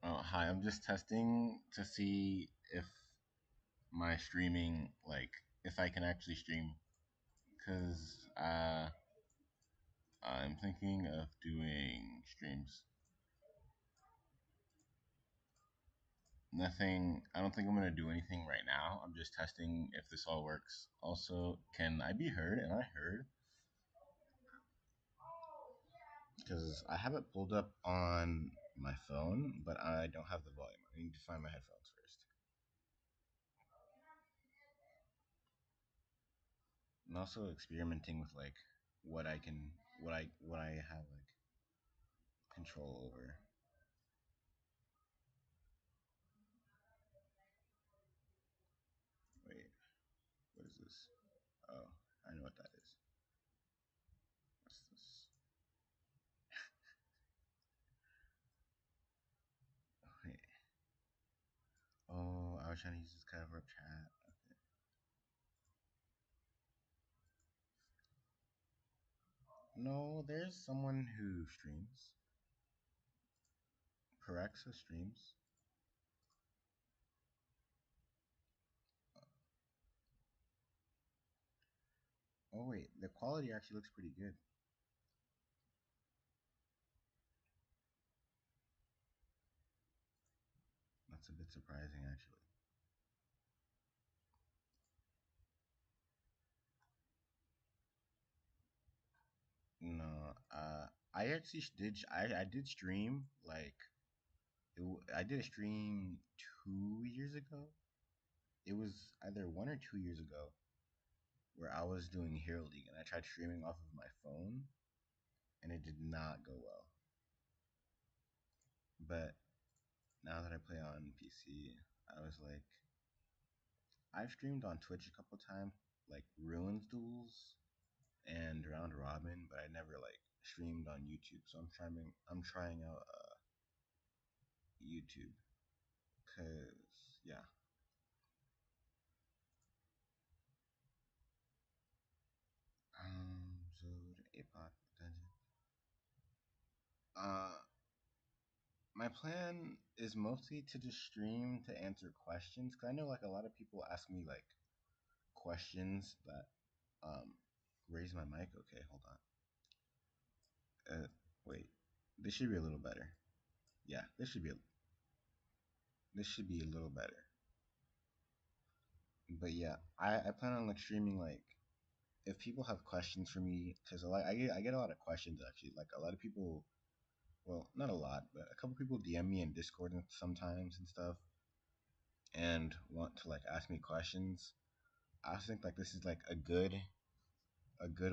Hi, I'm just testing to see if my streaming, if I can actually stream. Because I'm thinking of doing streams. Nothing, I don't think I'm going to do anything right now. I'm just testing if this all works. Also, can I be heard? And I heard? Because I have it pulled up on my phone, but I don't have the volume. I need to find my headphones first. I'm also experimenting with what I have control over. Wait, what is this? Oh, I know what that is. What's this? Wait. Oh, I was trying to use this cover up chat. Okay. No, there's someone who streams. Perexa streams. Oh wait, the quality actually looks pretty good. That's a bit surprising actually. No, I actually I did stream I did a stream 2 years ago. It was either 1 or 2 years ago where I was doing Hero League and I tried streaming off of my phone and it did not go well. But now that I play on PC, I was like, I've streamed on Twitch a couple times, like Ruins Duels and Round Robin, but I never streamed on YouTube. So I'm trying out YouTube, cause yeah. So the APOC dungeon. Uh, my plan is mostly to just stream to answer questions, cause I know like a lot of people ask me like questions that um raise my mic. Okay, hold on. Uh, wait, this should be a little better. Yeah, this should be a little better. But yeah, I plan on like streaming like if people have questions for me because I get a lot of questions actually. Like a lot of people, well, not a lot, but a couple people DM me in Discord and sometimes and stuff, and want to like ask me questions. I think like this is like a good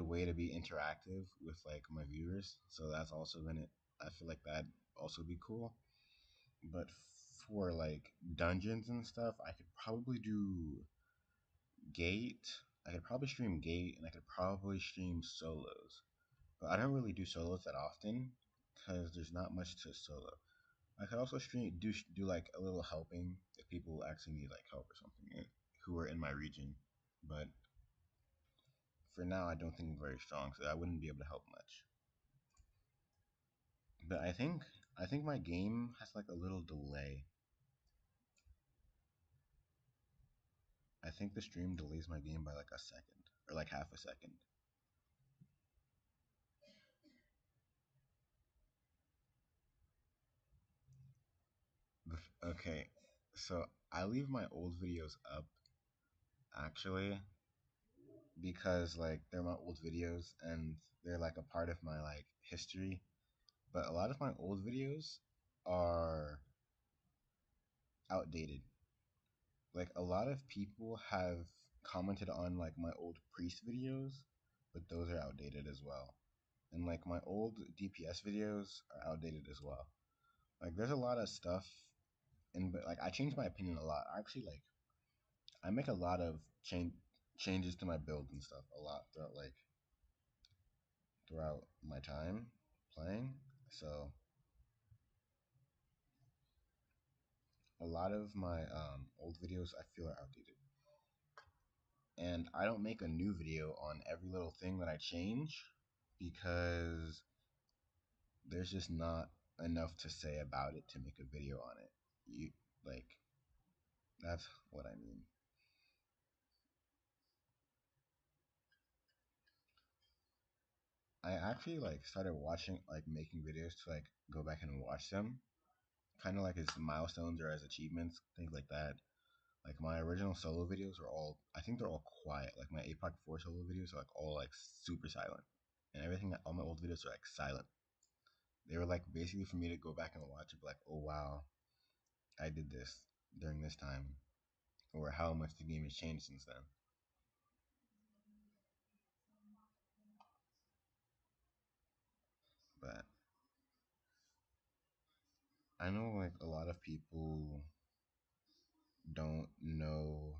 way to be interactive with like my viewers. So that's also gonna I feel like that also be cool. But for like dungeons and stuff, I could probably do Gate. I could probably stream Gate, and I could probably stream solos. But I don't really do solos that often because there's not much to solo. I could also do like a little helping if people actually need like help or something who are in my region. But for now, I don't think I'm very strong, so I wouldn't be able to help much. But I think my game has like a little delay. I think the stream delays my game by like a second or like half a second. Okay, so I leave my old videos up actually because like they're my old videos and they're like a part of my like history. But a lot of my old videos are outdated. Like a lot of people have commented on like my old priest videos, but those are outdated as well. And like my old DPS videos are outdated as well. Like there's a lot of stuff and but like I change my opinion a lot. I actually like I make a lot of changes to my build and stuff a lot throughout my time playing. So a lot of my old videos I feel are outdated. And I don't make a new video on every little thing that I change because there's just not enough to say about it to make a video on it. You like that's what I mean. I actually like started watching like making videos to like go back and watch them, kind of like as milestones or as achievements, things like that. Like my original solo videos are all, I think they're all quiet. Like my APOC 4 solo videos are like all like super silent, and everything. All my old videos are like silent. They were like basically for me to go back and watch and be like, oh wow, I did this during this time, or how much the game has changed since then. But I know like a lot of people don't know,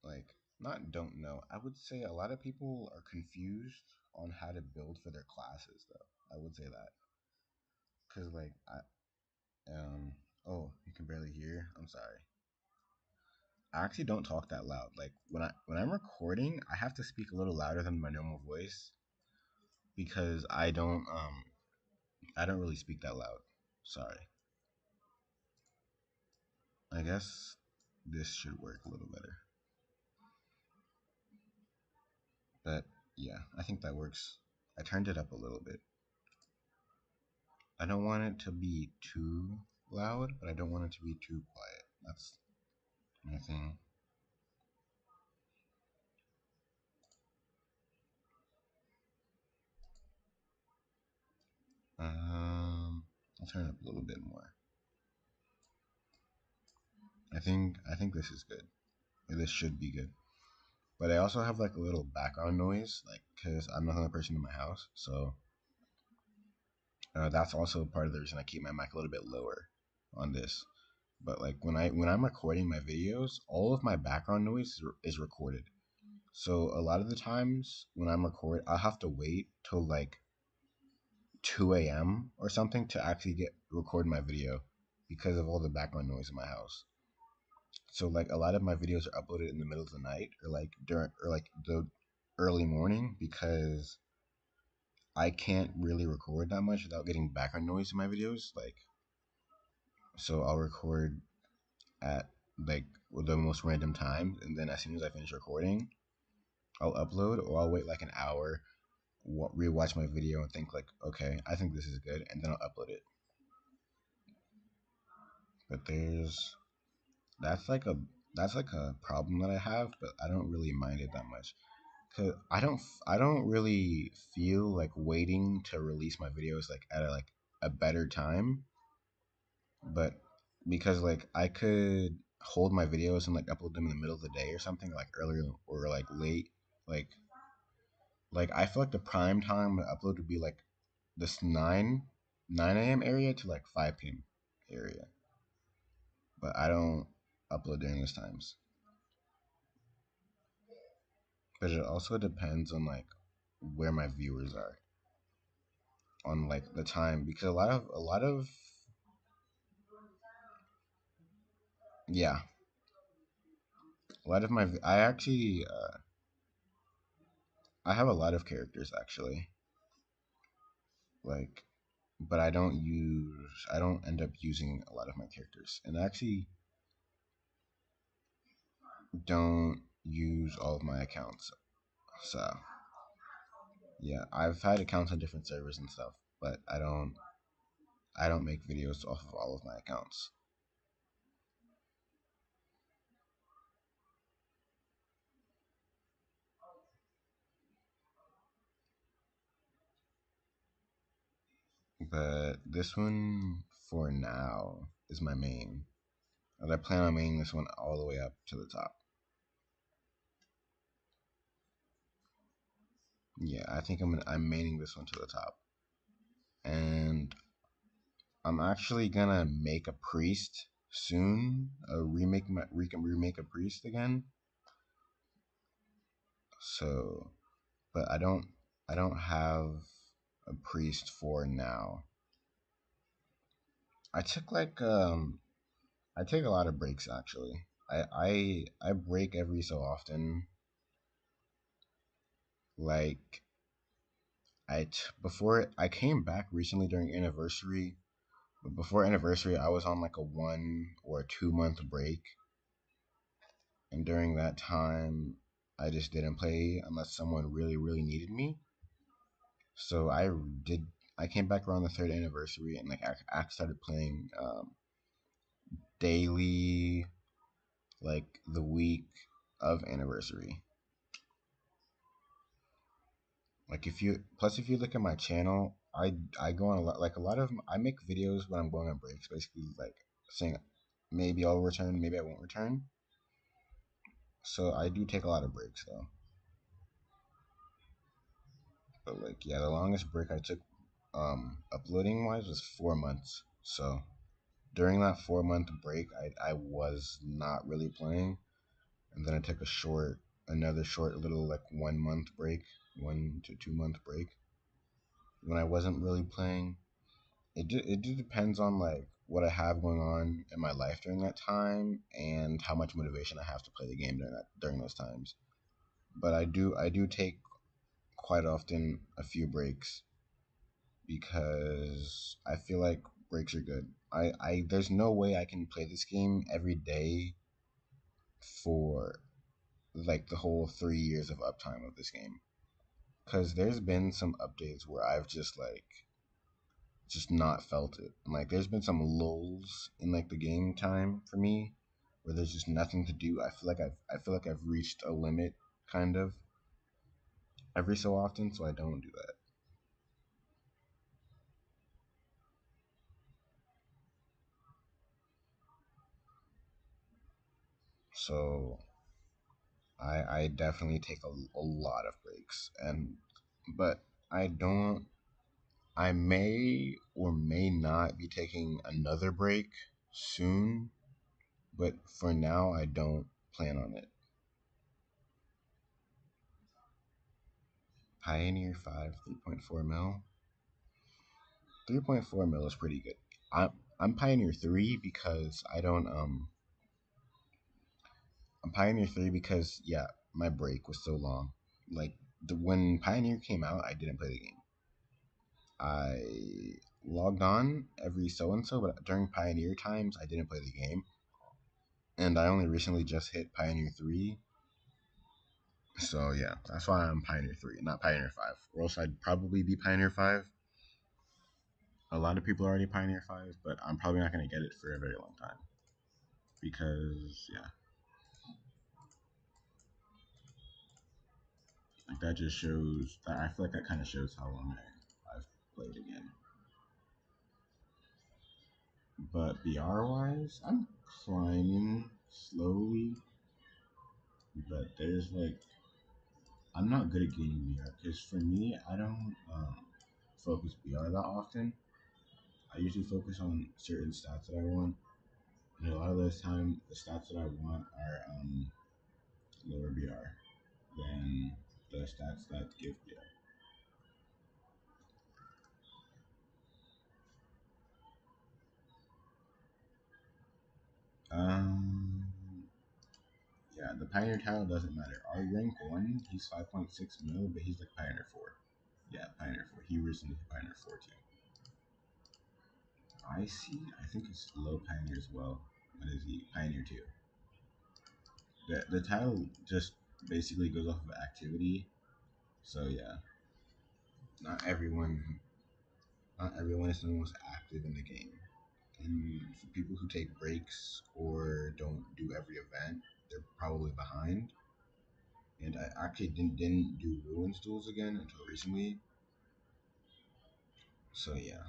like not don't know. I would say a lot of people are confused on how to build for their classes though. I would say that because like oh, you can barely hear. I'm sorry. I actually don't talk that loud. Like when I'm recording, I have to speak a little louder than my normal voice because I don't really speak that loud. Sorry. I guess this should work a little better. But yeah, I think that works. I turned it up a little bit. I don't want it to be too loud, but I don't want it to be too quiet. That's my thing. I'll turn it up a little bit more. I think this is good. This should be good. But I also have like a little background noise, like because I'm not the only person in my house, so that's also part of the reason I keep my mic a little bit lower on this. But like when I'm recording my videos, all of my background noise is recorded. So a lot of the times when I'm recording, I'll have to wait till like 2 a.m. or something to actually get record my video because of all the background noise in my house. So like a lot of my videos are uploaded in the middle of the night or like during or like the early morning because I can't really record that much without getting background noise in my videos. Like so I'll record at like the most random times, and then as soon as I finish recording, I'll upload, or I'll wait like an hour, rewatch my video, and think like, okay, I think this is good, and then I'll upload it. But that's like a that's like a problem that I have, but I don't really mind it that much. Cause I don't really feel like waiting to release my videos like at a better time, but because like I could hold my videos and like upload them in the middle of the day or something like earlier or like late, like I feel like the prime time to upload would be like this 9 a.m. area to like 5 p.m. area, but I don't upload during those times. But it also depends on like where my viewers are on like the time because a lot of yeah, a lot of my I actually I have a lot of characters actually, like, but I don't end up using a lot of my characters, and I actually don't use all of my accounts. So yeah, I've had accounts on different servers and stuff, but I don't make videos off of all of my accounts. But this one for now is my main, and I plan on maining this one all the way up to the top. Yeah, I think I'm maining this one to the top, and I'm actually gonna make a priest soon. Remake a priest again. So, but I don't have a priest for now. I took like I take a lot of breaks actually. I break every so often. Like Before I came back recently during anniversary, but before anniversary I was on like a 1 or 2 month break, and during that time I just didn't play unless someone really really needed me. So did. I came back around the third anniversary and like I started playing daily, like the week of anniversary. Like if you look at my channel, I go on a lot, like a lot of I make videos when I'm going on breaks, basically like saying maybe I'll return, maybe I won't return. So I do take a lot of breaks though. But like yeah, the longest break I took uploading wise was 4 months. So during that 4 month break I was not really playing, and then I took another short little like 1 month break, 1 to 2 month break when I wasn't really playing. It just depends on like what I have going on in my life during that time and how much motivation I have to play the game during those times. But I do take quite often a few breaks because I feel like breaks are good. I There's no way I can play this game every day for like the whole 3 years of uptime of this game. Cause there's been some updates where I've just not felt it. And, like there's been some lulls in like the game time for me where there's just nothing to do. I feel like I've reached a limit kind of every so often, so I don't do that. So I definitely take a lot of breaks, and but I don't. I may or may not be taking another break soon, but for now I don't plan on it. Pioneer 5 3.4 mil. 3.4 mil is pretty good. I'm Pioneer 3 because I don't I'm Pioneer 3 because yeah, my break was so long. Like when Pioneer came out, I didn't play the game. I logged on every so and so, but during Pioneer times, I didn't play the game. And I only recently just hit Pioneer 3. So yeah, that's why I'm Pioneer 3, not Pioneer 5. Or else I'd probably be Pioneer 5. A lot of people are already Pioneer 5, but I'm probably not going to get it for a very long time. Because, yeah, like that just shows that I feel like that kind of shows how long I've played again. But BR wise, I'm climbing slowly, but there's like I'm not good at gaining BR because for me, I don't focus BR that often. I usually focus on certain stats that I want, and a lot of those times, the stats that I want are lower BR than the stats that give BR. Um, yeah, the Pioneer title doesn't matter. Our rank 1, he's 5.6 mil, but he's like Pioneer 4. Yeah, Pioneer 4. He recently Pioneer 4 too. I see. I think it's low Pioneer as well. What is he? Pioneer 2. The title just basically goes off of activity. So yeah, not everyone not everyone is the most active in the game. And for people who take breaks or don't do every event, they're probably behind. And I actually didn't do ruins duels again until recently. So yeah,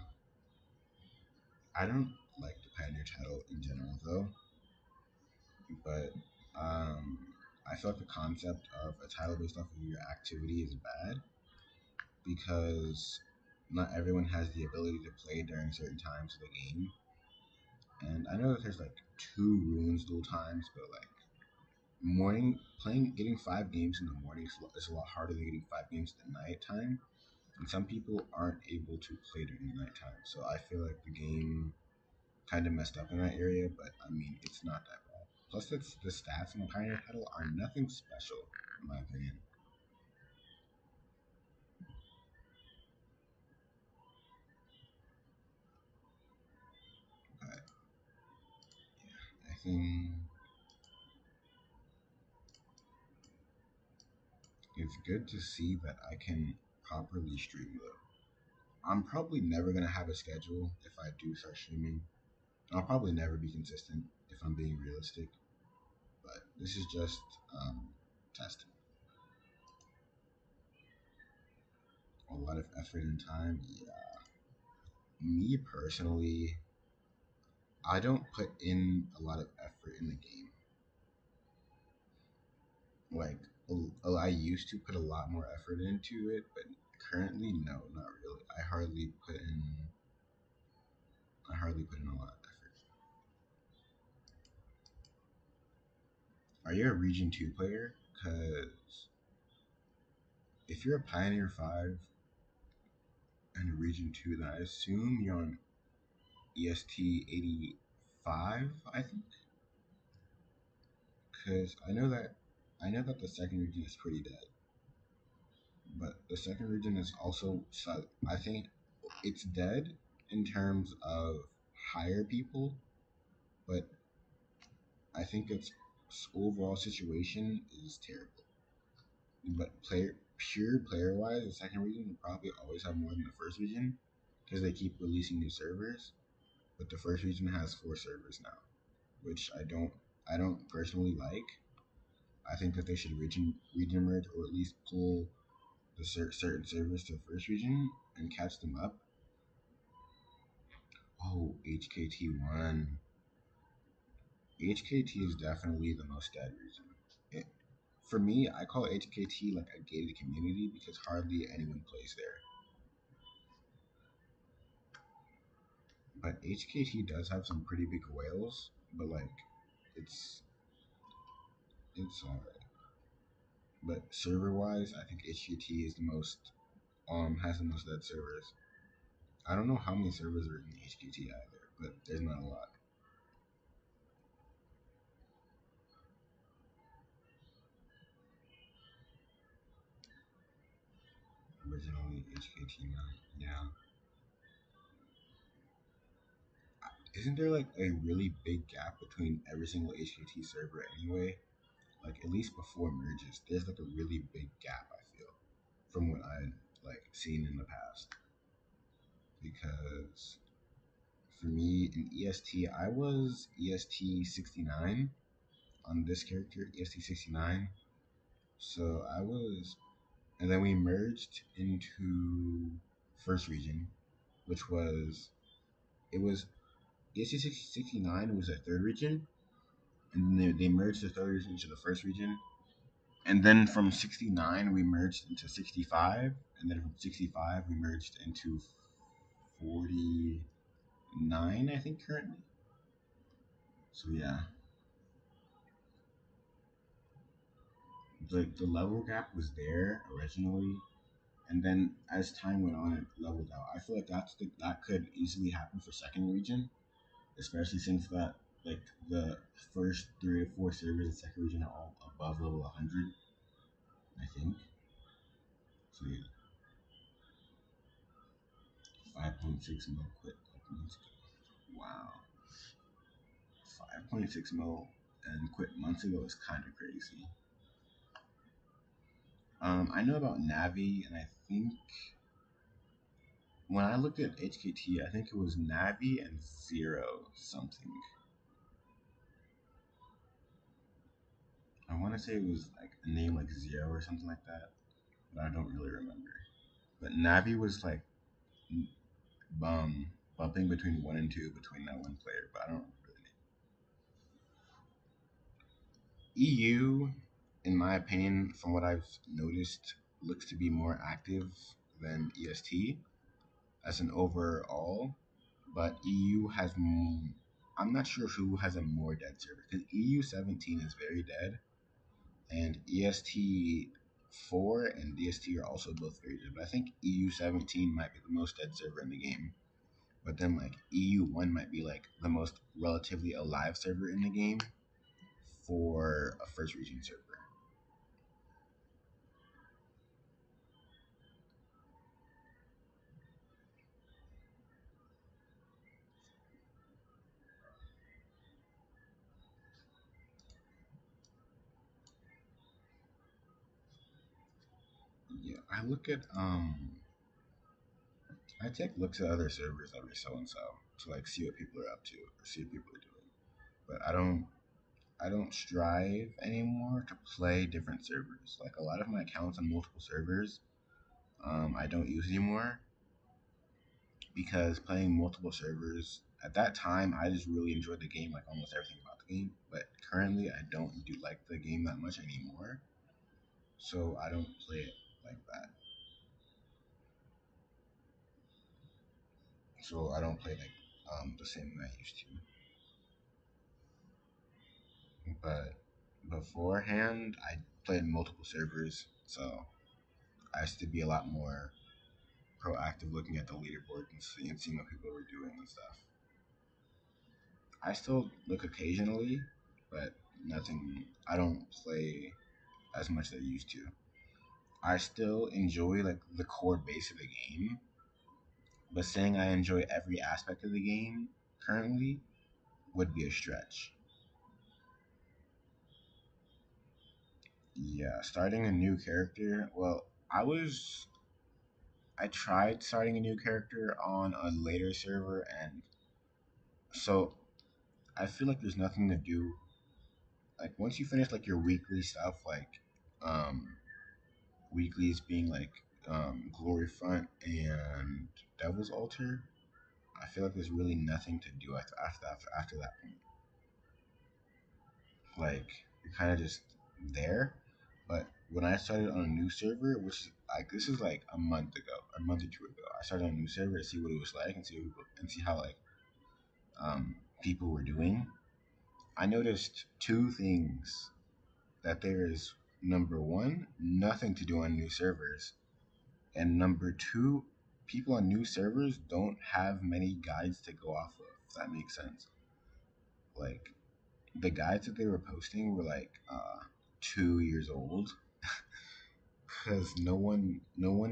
I don't like the Pioneer title in general though, but um, I feel like the concept of a title based off of your activity is bad because not everyone has the ability to play during certain times of the game. And I know that there's like two ruins duel times, but like getting 5 games in the morning is a lot harder than getting 5 games at the nighttime. And some people aren't able to play during the nighttime, so I feel like the game kind of messed up in that area. But I mean, it's not that bad. Plus, the stats in the Pioneer title are nothing special, in my opinion. Everything it's good to see that I can properly stream though. I'm probably never gonna have a schedule if I do start streaming. I'll probably never be consistent if I'm being realistic. But this is just testing. A lot of effort and time. Yeah. Me personally, I don't put in a lot of effort in the game. Like I used to put a lot more effort into it, but currently, no, not really. I hardly put in a lot of effort. Are you a Region 2 player? Because if you're a Pioneer 5 and a Region 2, then I assume you're on EST 85, I think. Because I know that the second region is pretty dead, but the second region is also I think it's dead in terms of higher people, but I think its overall situation is terrible. But pure player wise, the second region will probably always have more than the first region because they keep releasing new servers. But the first region has 4 servers now, which I don't personally like. I think that they should region merge or at least pull the certain servers to the first region and catch them up. Oh, HKT1. HKT is definitely the most dead region. It, for me, I call HKT like a gated community because hardly anyone plays there. But HKT does have some pretty big whales, but like it's it's alright. But server wise, I think HKT is the most has the most dead servers. I don't know how many servers are in HKT either, but there's not a lot. Originally HKT9, yeah. Isn't there like a really big gap between every single HKT server anyway? Like at least before merges, there's like a really big gap. I feel from what I like seen in the past. Because for me in EST, I was EST 69 on this character, EST 69. So I was, and then we merged into first region, which was it was EST 69 was a third region, and they merged the third region into the first region. And then from 69, we merged into 65. And then from 65, we merged into 49, I think, currently. So, yeah. The level gap was there originally. And then as time went on, it leveled out. I feel like that could easily happen for second region, especially since that, like, the first 3 or 4 servers in second region are all above level 100, I think. So, yeah. 5.6 mil quit like months ago. Wow. 5.6 mil and quit months ago is kind of crazy. I know about Navi, and I think when I looked at HKT, I think it was Navi and Zero something. I want to say it was like a name like Zero or something like that, but I don't really remember. But Navi was like bumping between 1 and 2 between that one player, but I don't remember the name. EU, in my opinion, from what I've noticed, looks to be more active than EST as an overall, but EU has. I'm not sure who has a more dead server because EU 17 is very dead, and EST 4 and DST are also both very dead. But I think EU 17 might be the most dead server in the game. But then like EU 1 might be like the most relatively alive server in the game for a first region server. I look at I take looks at other servers every so and so to like see what people are up to or see what people are doing. But I don't strive anymore to play different servers. Like a lot of my accounts on multiple servers, I don't use anymore because playing multiple servers at that time I just really enjoyed the game, like almost everything about the game. But currently I don't do like the game that much anymore, so I don't play it like that. So I don't play like the same way I used to. But beforehand, I played multiple servers, so I used to be a lot more proactive looking at the leaderboard and seeing what people were doing and stuff. I still look occasionally, but nothing. I don't play as much as I used to. I still enjoy like the core base of the game, but saying I enjoy every aspect of the game currently would be a stretch. Yeah, starting a new character. Well, I tried starting a new character on a later server, and so I feel like there's nothing to do. Like once you finish like your weekly stuff, like um, weeklies being like Glory Front and Devil's Altar, I feel like there's really nothing to do after that point. Like you're kind of just there. But when I started on a new server, which like this is like a month ago, a month or two ago, I started on a new server to see what it was like and see how like people were doing. I noticed two things: that there is number one, nothing to do on new servers, and number two, people on new servers don't have many guides to go off of. If that makes sense. Like the guides that they were posting were like 2 years old because no one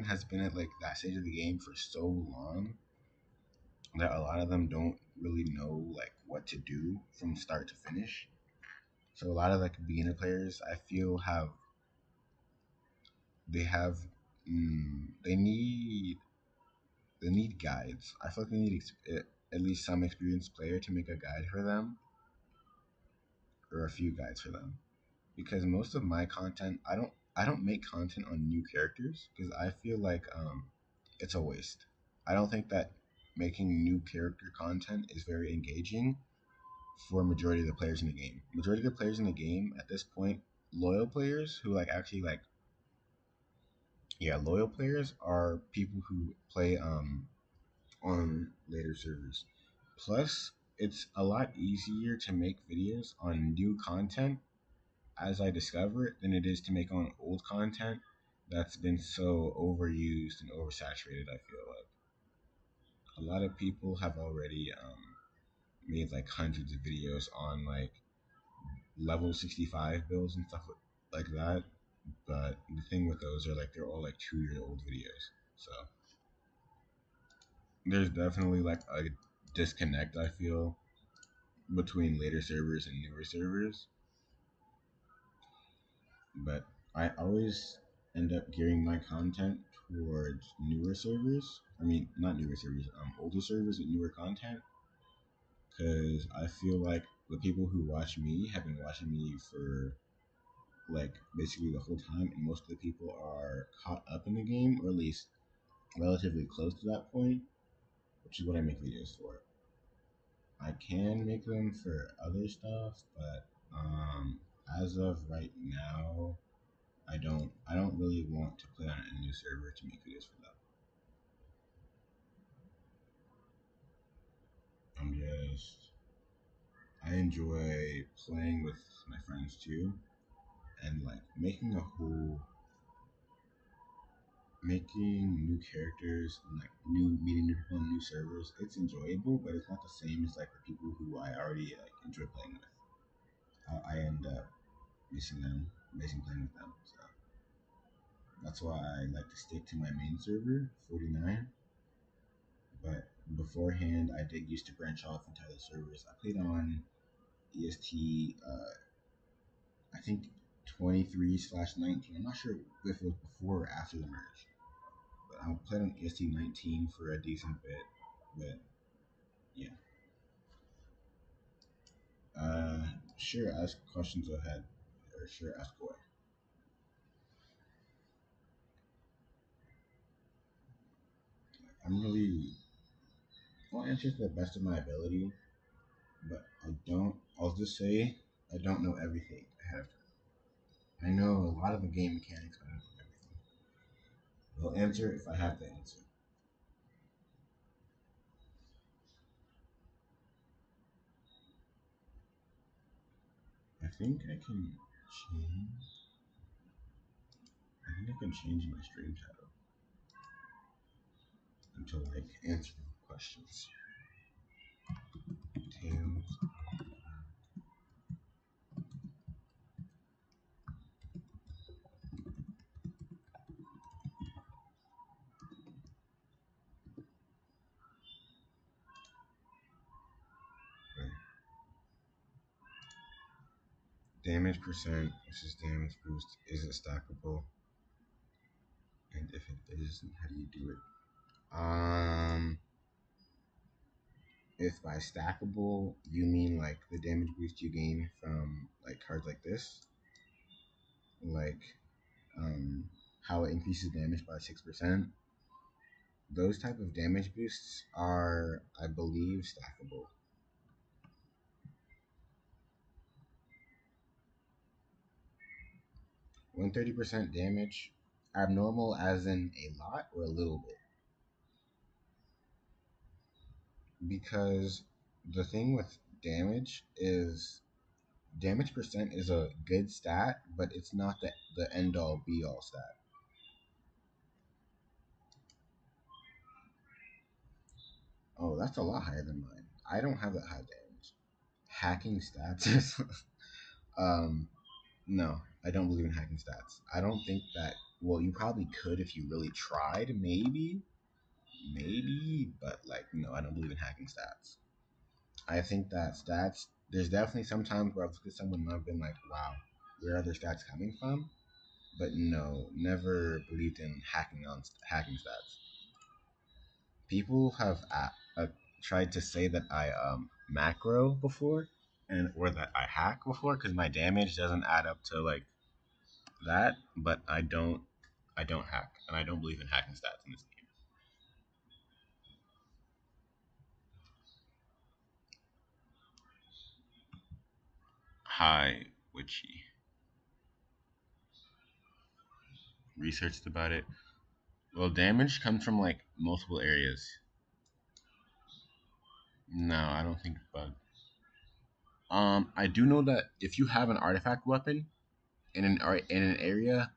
has been at like that stage of the game for so long that a lot of them don't really know like what to do from start to finish. So a lot of like beginner players, I feel, have they need guides. I feel like they need at least some experienced player to make a guide for them or a few guides for them. Because most of my content, I don't make content on new characters because I feel like it's a waste. I don't think that making new character content is very engaging for a majority of the players in the game. Majority of the players in the game at this point, loyal players who like actually like yeah, loyal players are people who play on later servers. Plus, it's a lot easier to make videos on new content as I discover it than it is to make on old content that's been so overused and oversaturated. I feel like a lot of people have already made like hundreds of videos on like level 65 builds and stuff like that. But the thing with those are like they're all like 2 year old videos. So there's definitely like a disconnect I feel between later servers and newer servers. But I always end up gearing my content towards newer servers. I mean, not newer servers, older servers with newer content, because I feel like the people who watch me have been watching me for like basically the whole time, and most of the people are caught up in the game, or at least relatively close to that point, which is what I make videos for. I can make them for other stuff, but as of right now, I don't really want to play on a new server to make videos for that. I'm just I enjoy playing with my friends too, and like making new characters and like new meeting new people on new servers. It's enjoyable, but it's not the same as like the people who I already like enjoy playing with. I end up missing playing with them. So that's why I like to stick to my main server, 49. But beforehand, I did used to branch off into other servers. I played on EST, I think 23/19. I'm not sure if it was before or after the merge, but I played on EST 19 for a decent bit. But yeah, uh, sure, ask questions ahead, or sure, ask away. I'm really, I'll answer to the best of my ability, but I don't. I'll just say I don't know everything ahead of time. I know a lot of the game mechanics, but I don't know everything. I'll answer if I have to answer. I think I can change. I think I can change my stream title until like answering questions. Tales. Right. Damage percent versus damage boost. Is it stackable? And if it isn't, how do you do it? If by stackable you mean like the damage boost you gain from like cards like this, like um, how it increases damage by 6%, those type of damage boosts are, I believe, stackable. When 30% damage, abnormal as in a lot or a little bit? Because the thing with damage is damage percent is a good stat, but it's not the end all be all stat. Oh, that's a lot higher than mine. I don't have that high damage. Hacking stats is no, I don't believe in hacking stats. I don't think that, well, you probably could if you really tried, maybe, but like no, I don't believe in hacking stats. I think that stats, there's definitely some times where I've looked at someone and I've been like, wow, where are their stats coming from? But no, never believed in hacking stats. People have tried to say that I macro before, and or that I hack before because my damage doesn't add up to like that, but I don't hack, and I don't believe in hacking stats in this game. Hi, Witchy. Researched about it. Well, damage comes from like multiple areas. No, I don't think bug. I do know that if you have an artifact weapon in an area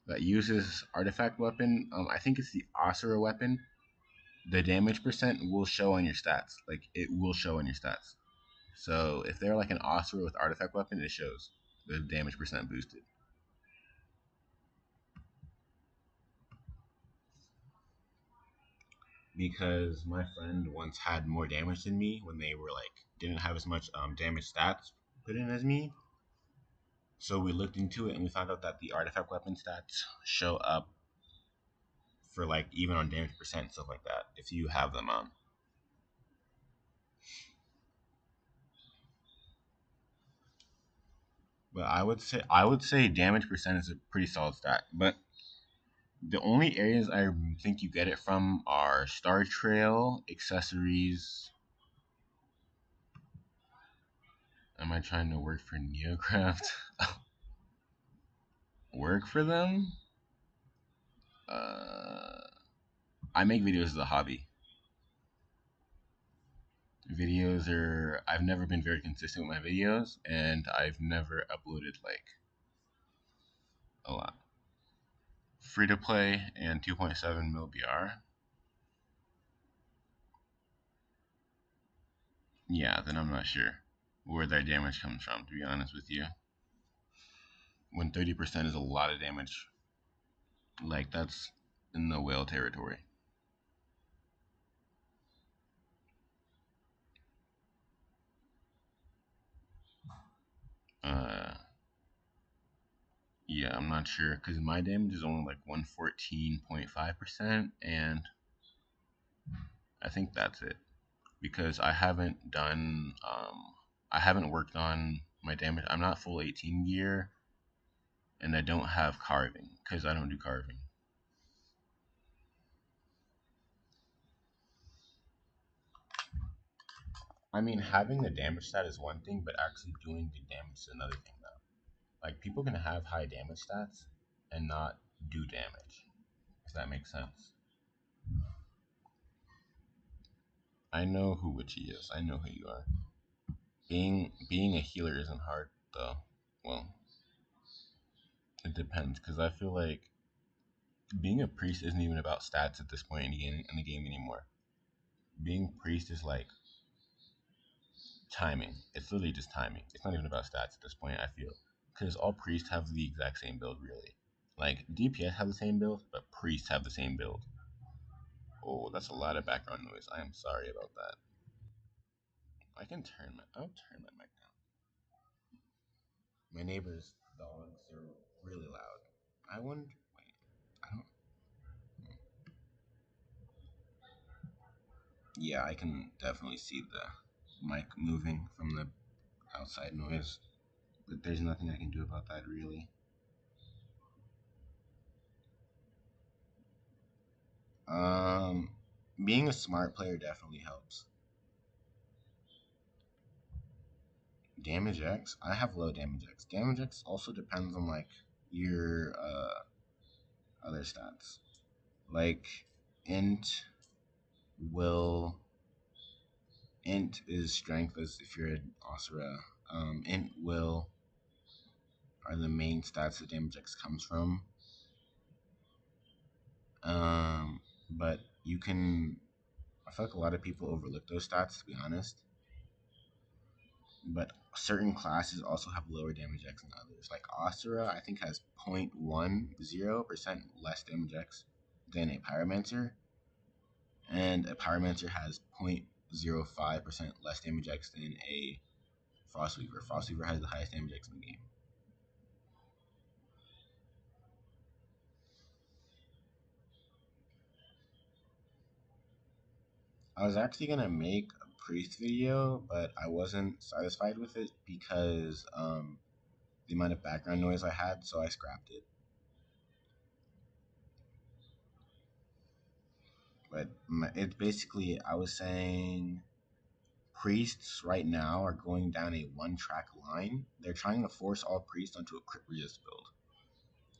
that uses artifact weapon, I think it's the Offsura weapon. The damage percent will show on your stats. Like it will show on your stats. So if they're like an Offsura with artifact weapon, it shows the damage percent boosted. Because my friend once had more damage than me when they were like didn't have as much damage stats put in as me. So we looked into it and we found out that the artifact weapon stats show up for like even on damage percent stuff like that if you have them on. But I would say damage percent is a pretty solid stat. But the only areas I think you get it from are Star Trail, accessories. Am I trying to work for Neocraft? Work for them? Uh, I make videos as a hobby. Videos are, I've never been very consistent with my videos, and I've never uploaded like a lot. Free to play and 2.7 mil BR. Yeah, then I'm not sure where that damage comes from, to be honest with you. When 30% is a lot of damage, like that's in the whale territory. Uh, Yeah, I'm not sure because my damage is only like 114.5%, and I think that's it because I haven't worked on my damage. I'm not full 18 gear, and I don't have carving because I don't do carving. I mean, having the damage stat is one thing, but actually doing the damage is another thing, though. Like, people can have high damage stats and not do damage, if that makes sense. I know who Witchy is. I know who you are. Being a healer isn't hard, though. Well, it depends, because I feel like being a priest isn't even about stats at this point in the game anymore. Being priest is like timing. It's literally just timing. It's not even about stats at this point, I feel. Because all priests have the exact same build, really. Like, DPS have the same build, but priests have the same build. Oh, that's a lot of background noise. I am sorry about that. I'll turn my mic down. My neighbor's dogs are really loud. I wonder, wait, I don't, yeah, I can definitely see the mic moving from the outside noise, but there's nothing I can do about that, really. Um, Being a smart player definitely helps. Damage X, I have low damage X. Damage X also depends on like your other stats. Like int will int is strength as if you're an Offsura. Int will are the main stats that damage X comes from. But you can I feel like a lot of people overlook those stats to be honest. But certain classes also have lower damage X than others. Like Asura, I think has 0.10% less damage X than a Pyromancer, and a Pyromancer has 0.05% less damage X than a Frostweaver. Frostweaver has the highest damage X in the game. I was actually gonna make a priest video, but I wasn't satisfied with it because the amount of background noise I had, so I scrapped it. But it's basically I was saying priests right now are going down a one track line. They're trying to force all priests onto a crit resist build.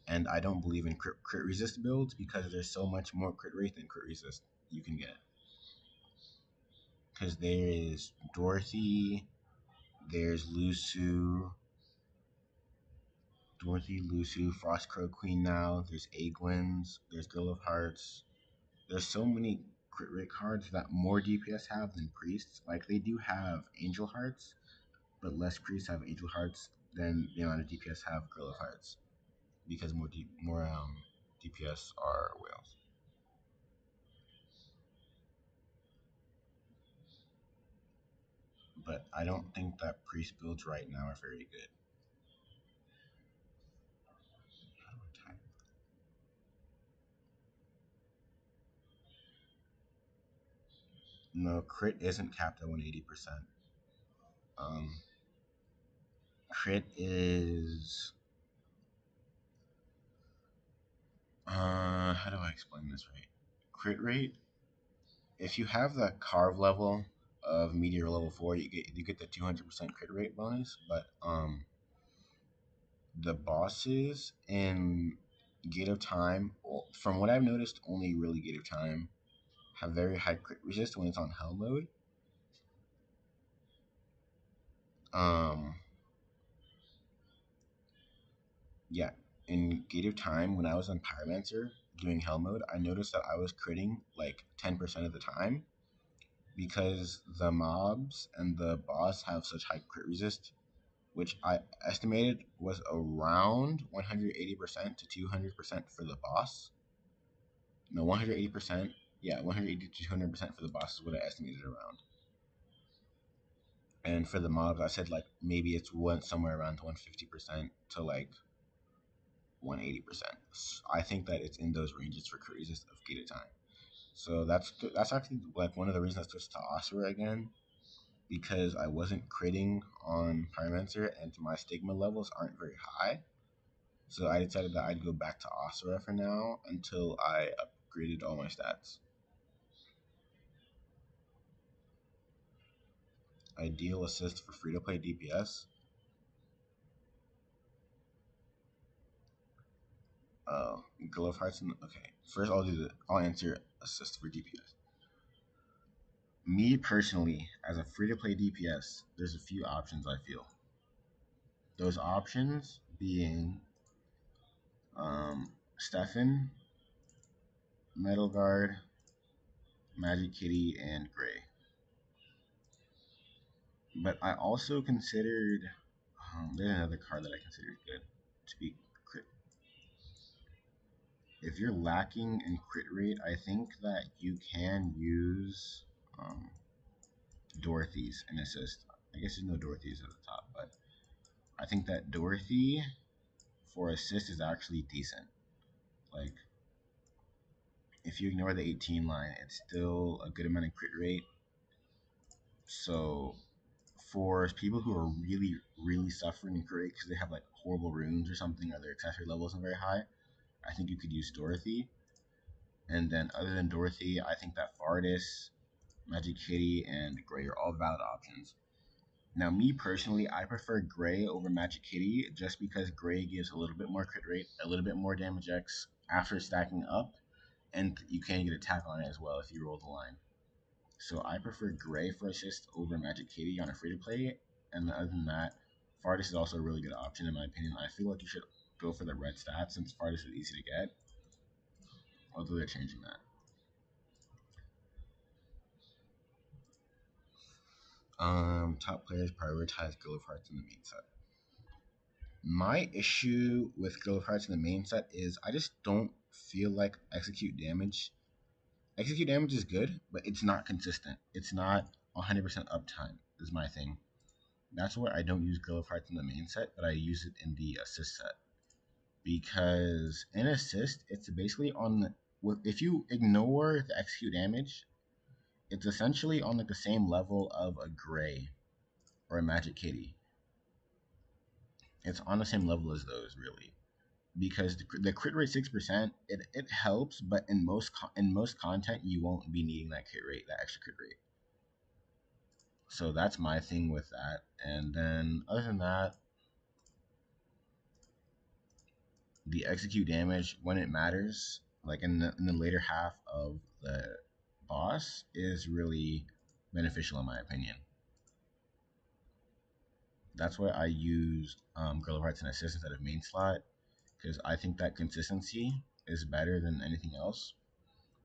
And I don't believe in crit resist builds because there's so much more crit rate than crit resist you can get. Because there is Dorothy, there's Lusu, Frostcrow Queen now, there's Aegwins, there's Girl of Hearts. There's so many crit rate cards that more DPS have than priests. Like they do have Angel Hearts, but less priests have Angel Hearts than the amount of DPS have Girl of Hearts because more DPS are whales. But I don't think that priest builds right now are very good. No, crit isn't capped at 180%. Um, Crit is how do I explain this right? Crit rate. If you have the carve level of meteor level 4, you get the 200% crit rate bonus. But the bosses in Gate of Time, from what I've noticed, only really Gate of Time have very high crit resist when it's on hell mode. Um, yeah, in Gate of Time, when I was on Pyromancer doing hell mode, I noticed that I was critting like 10% of the time because the mobs and the boss have such high crit resist, which I estimated was around 180% to 200% for the boss. No, 180%. Yeah, 180 to 200% for the boss is what I estimated around. And for the mobs, I said like maybe it's somewhere around 150% to like 180%. I think that it's in those ranges for crit resist of gated time. So that's actually like one of the reasons I switched to Offsura again, because I wasn't critting on Pyromancer and my stigma levels aren't very high. So I decided that I'd go back to Offsura for now until I upgraded all my stats. Ideal assist for free to play DPS. Glow of Hearts. Okay, first I'll answer assist for DPS. Me personally, as a free to play DPS, there's a few options I feel. Those options being Stefan, Metal Guard, Magic Kitty, and Gray. But I also considered there's another card that I considered good to be crit. If you're lacking in crit rate, I think that you can use Dorothy's in assist. I guess there's no Dorothy's at the top, but I think that Dorothy for assist is actually decent. Like, if you ignore the 18 line, it's still a good amount of crit rate. So, for people who are really, really suffering in crit rate because they have like horrible runes or something, or their accessory level isn't very high, I think you could use Dorothy. And then, other than Dorothy, I think that Fardis, Magic Kitty, and Gray are all valid options. Now, me personally, I prefer Gray over Magic Kitty just because Gray gives a little bit more crit rate, a little bit more damage X after stacking up, and you can get attack on it as well if you roll the line. So I prefer Gray for assist over Magic Kitty on a free to play, and other than that, Fardis is also a really good option in my opinion. I feel like you should go for the red stats since Fardis is easy to get, although they're changing that. Top players prioritize Guild of Hearts in the main set. My issue with Guild of Hearts in the main set is I just don't feel like execute damage. Execute damage is good, but it's not consistent. It's not 100% uptime, is my thing. That's why I don't use Guild of Hearts in the main set, but I use it in the assist set. Because in assist, it's basically on the. If you ignore the execute damage, it's essentially on like the same level of a Gray or a Magic Kitty. It's on the same level as those, really, because the crit rate 6%, it helps, but in most content you won't be needing that crit rate, that extra crit rate. So that's my thing with that. And then other than that, the execute damage when it matters, like in the later half of the boss, is really beneficial in my opinion. That's why I use Girl of Hearts and Assist instead of main slot, because I think that consistency is better than anything else.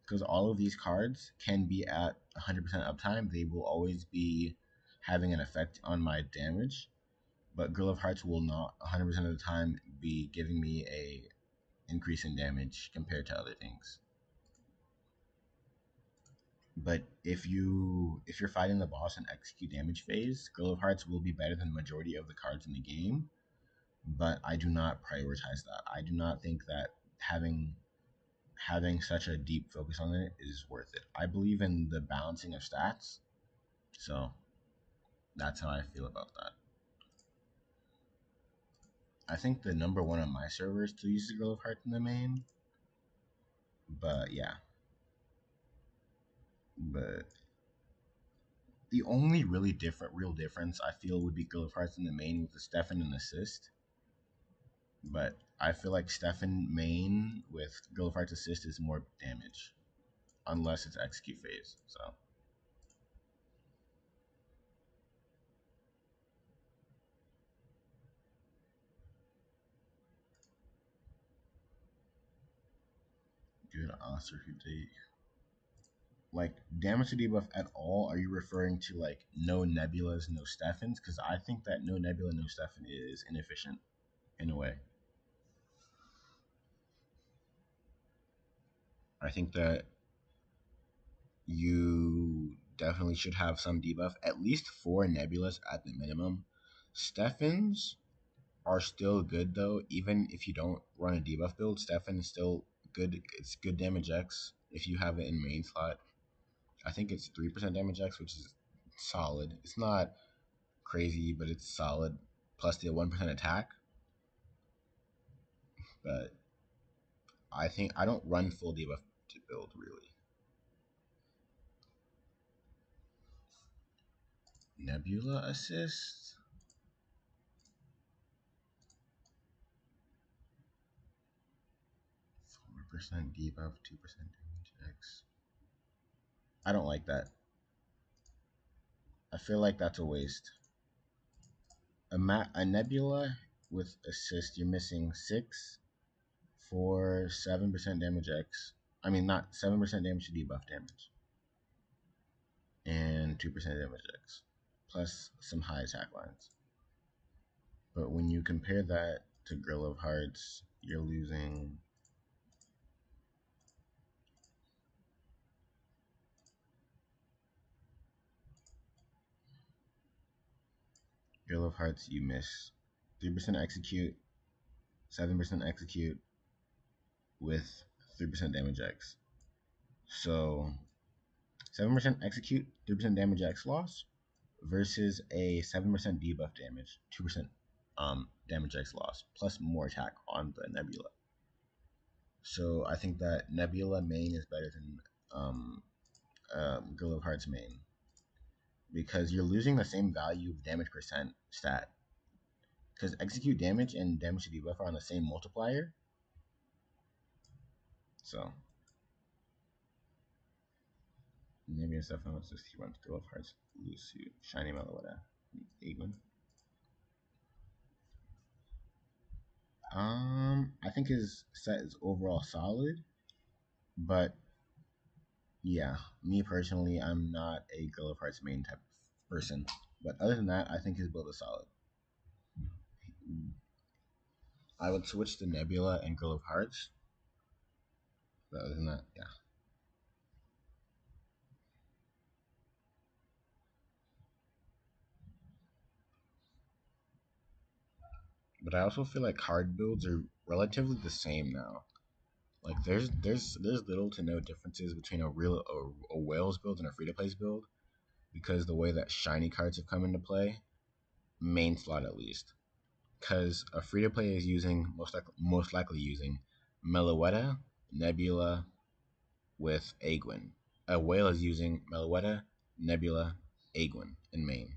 Because all of these cards can be at 100% uptime, they will always be having an effect on my damage. But Girl of Hearts will not 100% of the time be giving me a increase in damage compared to other things. But if you're fighting the boss in execute damage phase, Girl of Hearts will be better than the majority of the cards in the game. But I do not prioritize that. I do not think that having such a deep focus on it is worth it. I believe in the balancing of stats, so that's how I feel about that. I think the number one on my server is to use the Girl of Hearts in the main, but yeah. But the only real difference I feel would be Girl of Hearts in the main with the Stefan and assist. But I feel like Stefan main with Girl of Hearts assist is more damage, unless it's execute phase. So good answer, who take. Like damage to debuff at all? Are you referring to like no Nebulas, no Stefans? Because I think that no Nebula, no Stefan is inefficient in a way. I think that you definitely should have some debuff, at least 4 Nebulas at the minimum. Stefans, are still good though. Even if you don't run a debuff build, Stefan is still good. It's good damage X if you have it in main slot. I think it's 3% damage X, which is solid. It's not crazy, but it's solid. Plus the 1% attack. But I think I don't run full debuff to build really. Nebula assist. 4% debuff, 2% damage X. I don't like that. I feel like that's a waste. A nebula with assist, you're missing 6 for 7% damage X. I mean, not 7% damage to debuff damage. And 2% damage X. Plus some high attack lines. But when you compare that to Grill of Hearts, you're losing. Grill of Hearts, you miss 3% execute, 7% execute with 3% damage X. So 7% execute, 3% damage X loss versus a 7% debuff damage, 2% damage X loss, plus more attack on the Nebula. So I think that Nebula main is better than Grill of Hearts main because you're losing the same value of damage percent stat. Because execute damage and damage to debuff are on the same multiplier. So maybe instead of just he wants Grill of Hearts, lose to Shiny Meloetta, Egwin. I think his set is overall solid, but yeah, me personally, I'm not a Grill of Hearts main type of person. But other than that, I think his build is solid. I would switch to Nebula and Grill of Hearts. But other than that, yeah. But I also feel like card builds are relatively the same now. Like there's little to no differences between a whales build and a free to play build because the way that shiny cards have come into play, main slot at least. Because a free to play is using most likely using Meloetta, Nebula with Agwin. A whale is using Meloetta, Nebula, Agwin in main.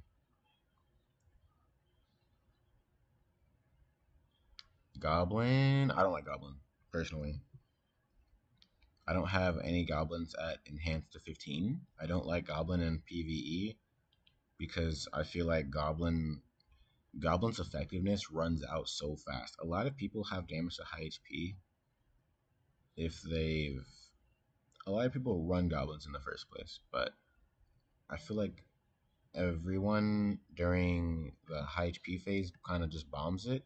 Goblin, I don't like Goblin personally. I don't have any goblins at enhanced to 15. I don't like goblin in PvE because I feel like goblin's effectiveness runs out so fast. A lot of people have damage to high HP if they've a lot of people run goblins in the first place, but I feel like everyone during the high HP phase kind of just bombs it.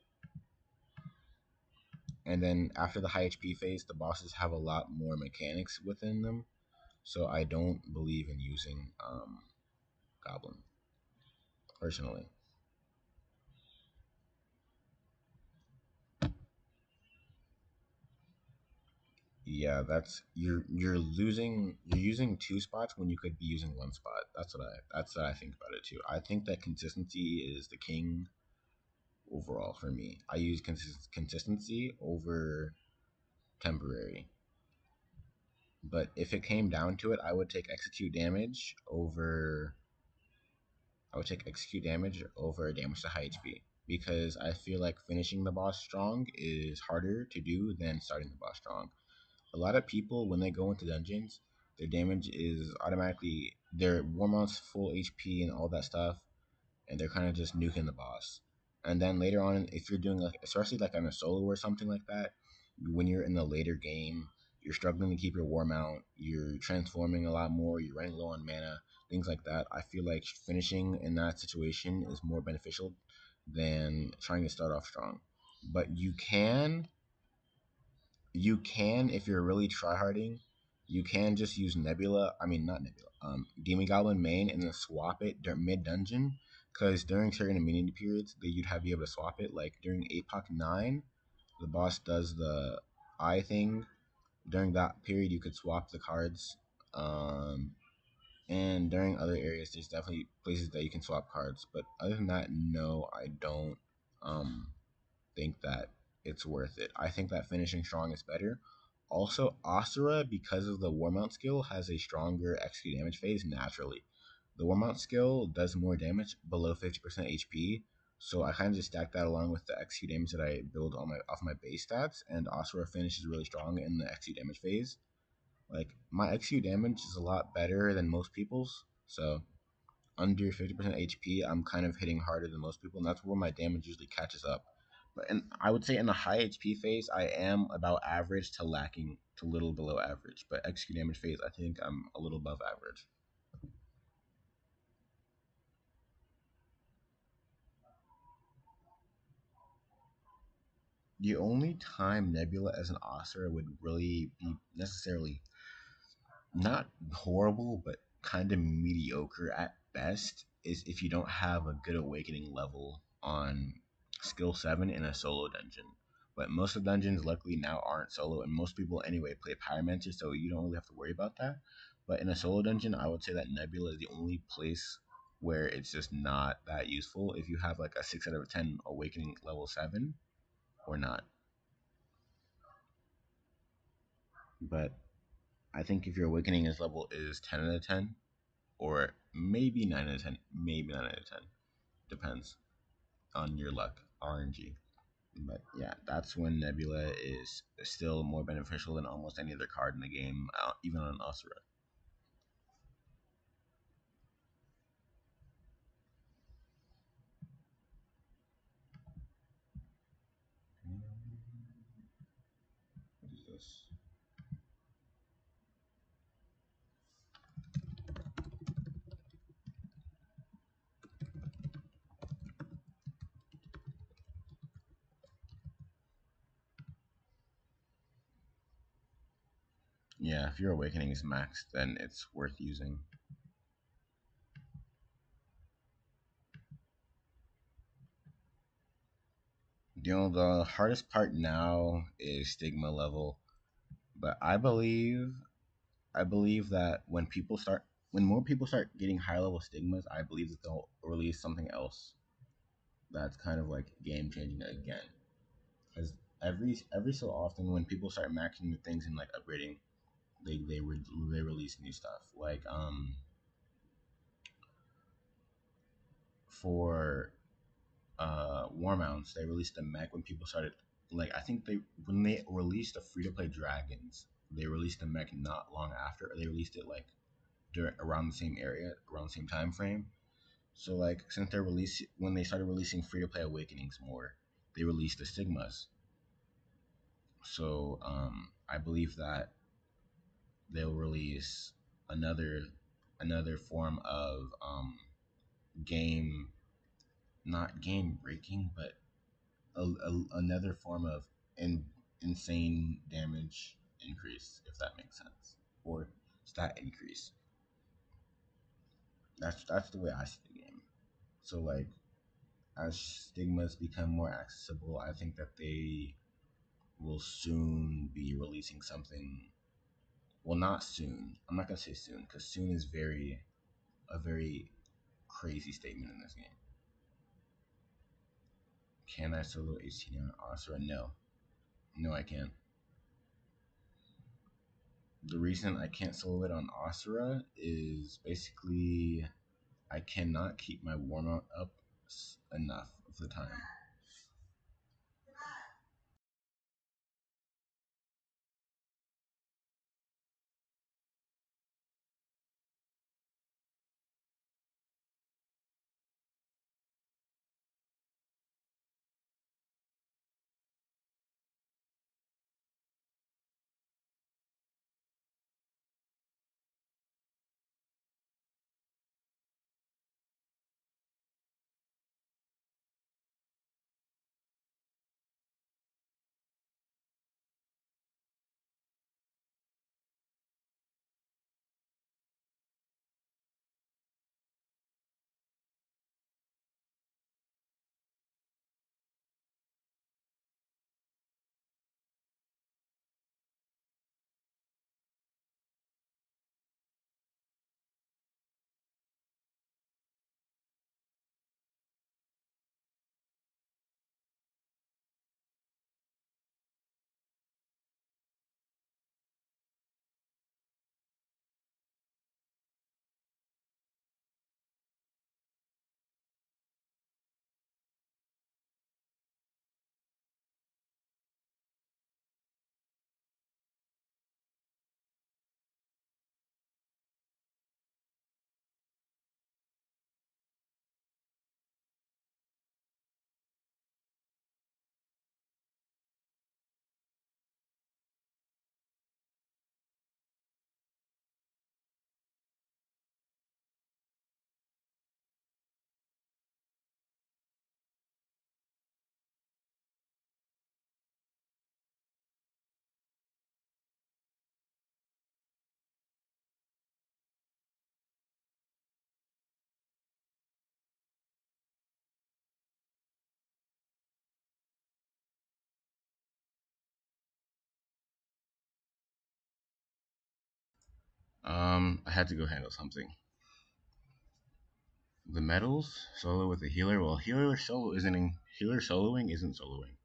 And then after the high HP phase, the bosses have a lot more mechanics within them. So I don't believe in using Goblin personally. Yeah, that's you're using two spots when you could be using one spot. That's what I think about it too. I think that consistency is the king overall for me. I use consistency over temporary. But if it came down to it, I would take execute damage over damage to high HP because I feel like finishing the boss strong is harder to do than starting the boss strong. A lot of people when they go into dungeons, their damage is automatically their war mount's full HP and all that stuff, and they're kind of just nuking the boss. And then later on, if you're doing like, especially like on a solo or something like that, when you're in the later game, you're struggling to keep your war mount, you're transforming a lot more, you're running low on mana, things like that. I feel like finishing in that situation is more beneficial than trying to start off strong. But you can if you're really tryharding, you can just use Nebula. I mean not Nebula. Demon Goblin main and then swap it mid dungeon because during certain immunity periods, you'd have be able to swap it. Like during APOC 9, the boss does the eye thing. During that period, you could swap the cards. Um, and during other areas, there's definitely places that you can swap cards. But other than that, no, I don't um, think that it's worth it. I think that finishing strong is better. Also, Asura, because of the War Mount skill, has a stronger execute damage phase naturally. The War Mount skill does more damage below 50% HP, so I kind of just stack that along with the execute damage that I build on my off my base stats, and Asura finishes really strong in the execute damage phase. Like my execute damage is a lot better than most people's, so under 50% HP, I'm kind of hitting harder than most people, and that's where my damage usually catches up. But I would say in the high HP phase, I am about average to lacking to little below average. But execute damage phase, I think I'm a little above average. The only time Nebula as an Osir would really be necessarily not horrible, but kind of mediocre at best is if you don't have a good awakening level on skill 7 in a solo dungeon. But most of the dungeons, luckily, now aren't solo, and most people anyway play Pyromancer, so you don't really have to worry about that. But in a solo dungeon, I would say that Nebula is the only place where it's just not that useful if you have like a 6 out of 10 awakening level 7 or not. But I think if your awakening is level is 10 out of 10, or maybe 9 out of 10, maybe 9 out of 10. Depends on your luck, RNG. But yeah, that's when Nebula is still more beneficial than almost any other card in the game, even on Asura. What is this? Yeah, if your awakening is maxed, then it's worth using. The hardest part now is stigma level, but I believe that when more people start getting high level stigmas, I believe that they'll release something else that's kind of like game changing again. Because every so often, when people start maxing the things and like upgrading, they release new stuff. Like for War Mounts, they released a mech when people started like I think they when they released the free to play dragons, they released the mech not long after. Or they released it like during around the same area, around the same time frame. So like since they're release when they started releasing free to play awakenings more, they released the stigmas. So I believe that they'll release another another form of game, not game breaking, but another form of in, insane damage increase, if that makes sense, or stat increase. That's the way I see the game. So like as stigmas become more accessible, I think that they will soon be releasing something. Well, not soon. I'm not gonna say soon because soon is very crazy statement in this game. Can I solo HT on Asura? No. No, I can't. The reason I can't solo it on Asura is basically I cannot keep my warm up enough of the time. I had to go handle something. The medals solo with the healer. Well, healer soloing isn't soloing.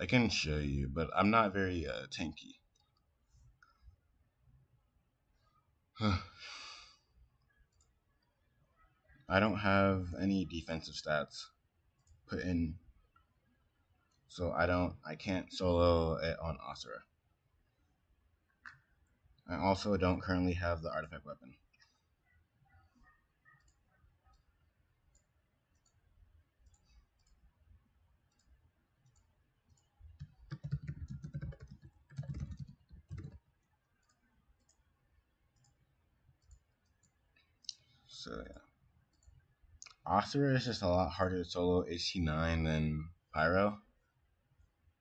I can show you, but I'm not very tanky. I don't have any defensive stats put in, so I can't solo it on Asura. I also don't currently have the artifact weapon. So yeah, Offsura is just a lot harder to solo HT9 than Pyro,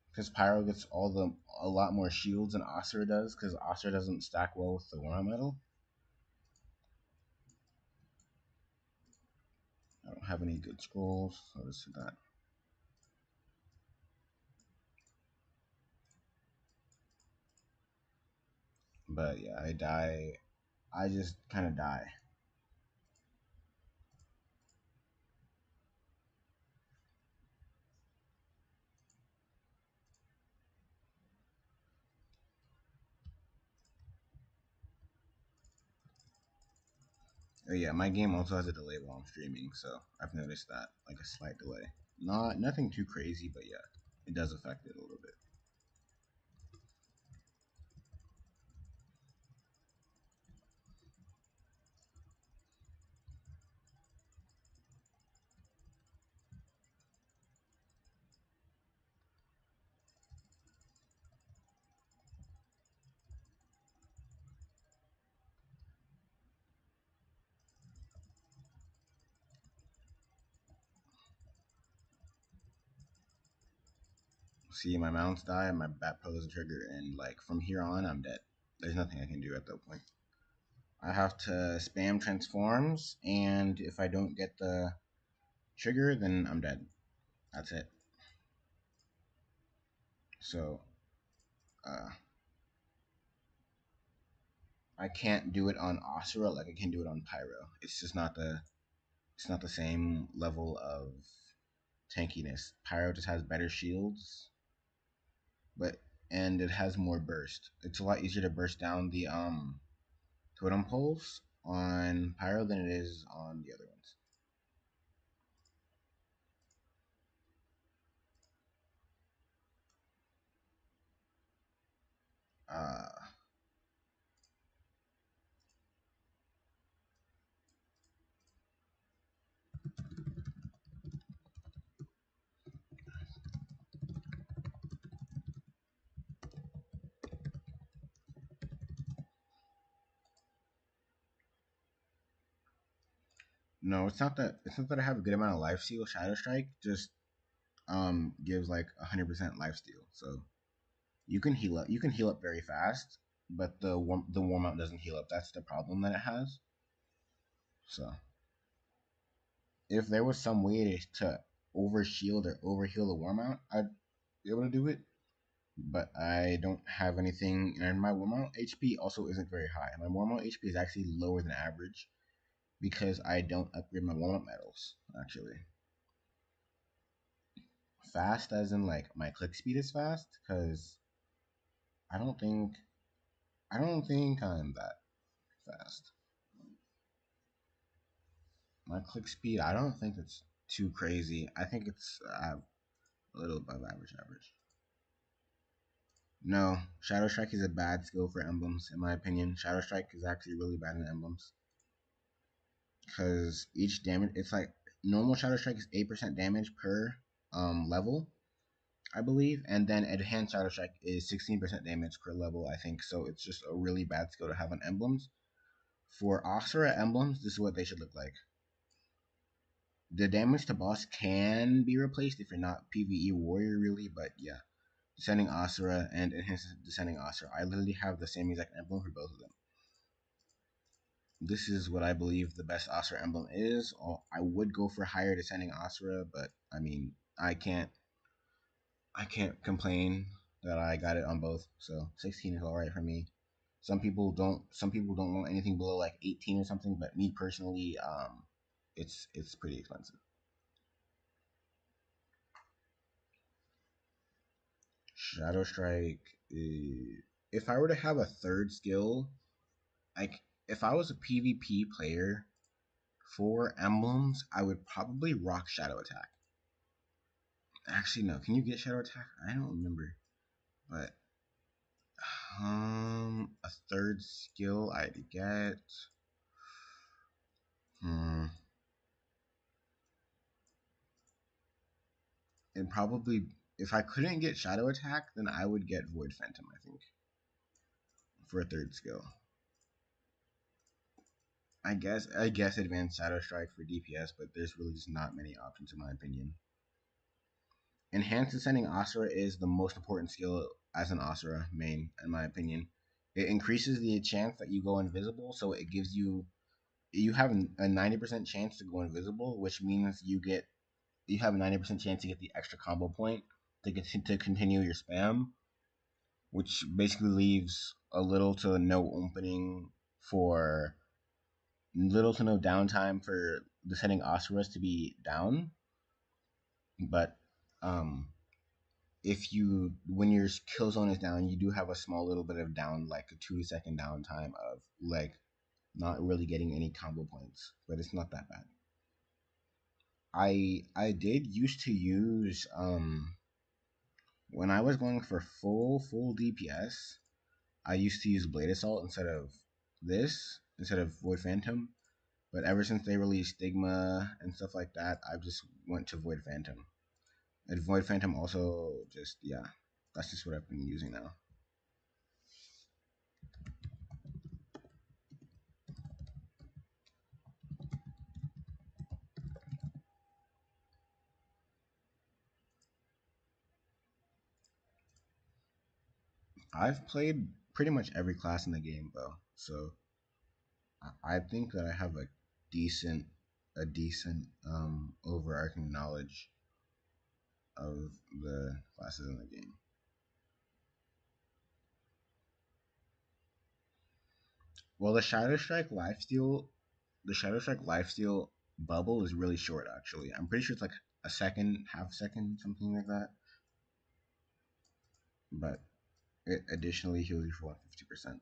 because Pyro gets a lot more shields than Offsura does, because Offsura doesn't stack well with the warm metal. I don't have any good scrolls, so let's do that. But yeah, I die. I just kind of die. Oh yeah, my game also has a delay while I'm streaming, so I've noticed that, like a slight delay. Nothing too crazy, but yeah, it does affect it a little bit. See, my mounts die, my bat pulls the trigger, and like from here on, I'm dead. There's nothing I can do at that point. I have to spam transforms, and if I don't get the trigger, then I'm dead. That's it. So, uh, I can't do it on Asura like I can do it on Pyro. It's not the same level of tankiness. Pyro just has better shields, but and it has more burst. It's a lot easier to burst down the totem poles on Pyro than it is on the other ones. Uh, no, it's not that I have a good amount of life steal. Shadow Strike just gives like 100% life steal, so you can heal up. You can heal up very fast, but the warm out doesn't heal up. That's the problem that it has. So if there was some way to over shield or over heal the warm out, I'd be able to do it. But I don't have anything, and my warm out HP also isn't very high. My warm out HP is actually lower than average because I don't upgrade my warm up medals. Actually, fast as in like my click speed is fast because I don't think I don't think I'm that fast. My click speed, I don't think it's too crazy. I think it's a little above average. No, Shadow Strike is a bad skill for emblems, in my opinion. Shadow Strike is actually really bad in emblems because each damage, it's like normal Shadow Strike is 8% damage per level, I believe, and then Enhanced Shadow Strike is 16% damage per level, I think. So it's just a really bad skill to have on emblems. For Offsura emblems, this is what they should look like. The damage to boss can be replaced if you're not PvE warrior really, but yeah. Descending Asura and Enhanced Descending Asura. I literally have the same exact emblem for both of them. This is what I believe the best Asura emblem is. I would go for higher Descending Asura, but I mean, I can't. I can't complain that I got it on both. So 16 is all right for me. Some people don't want anything below like 18 or something, but me personally, it's pretty expensive. Shadow Strike. If I were to have a third skill, like if I was a PvP player for emblems, I would probably rock Shadow Attack. Actually, no. Can you get Shadow Attack? I don't remember, but a third skill I'd get. Hmm. And probably if I couldn't get Shadow Attack, then I would get Void Phantom. I think for a third skill. I guess Advanced Shadow Strike for DPS, but there's really just not many options in my opinion. Enhanced Ascending Offsura is the most important skill as an Offsura main, in my opinion. It increases the chance that you go invisible, so it gives you have a 90% chance to go invisible, which means you have a 90% chance to get the extra combo point to continue your spam, which basically leaves a little to no opening for little to no downtime for descending Asuras to be down. But um, if you when your kill zone is down, you do have a small little bit of down, like a 2 second downtime of like not really getting any combo points, but it's not that bad. I did used to use when I was going for full DPS, I used to use Blade Assault instead of Void Phantom. But ever since they released Stigma and stuff like that, I've just went to Void Phantom. And Void Phantom also just yeah, that's just what I've been using now. I've played pretty much every class in the game though, so I think that I have decent a decent overarching knowledge of the classes in the game. Well, the Shadow Strike lifesteal bubble is really short. Actually, I'm pretty sure it's like a second, half second, something like that. But it additionally heals you for 150%.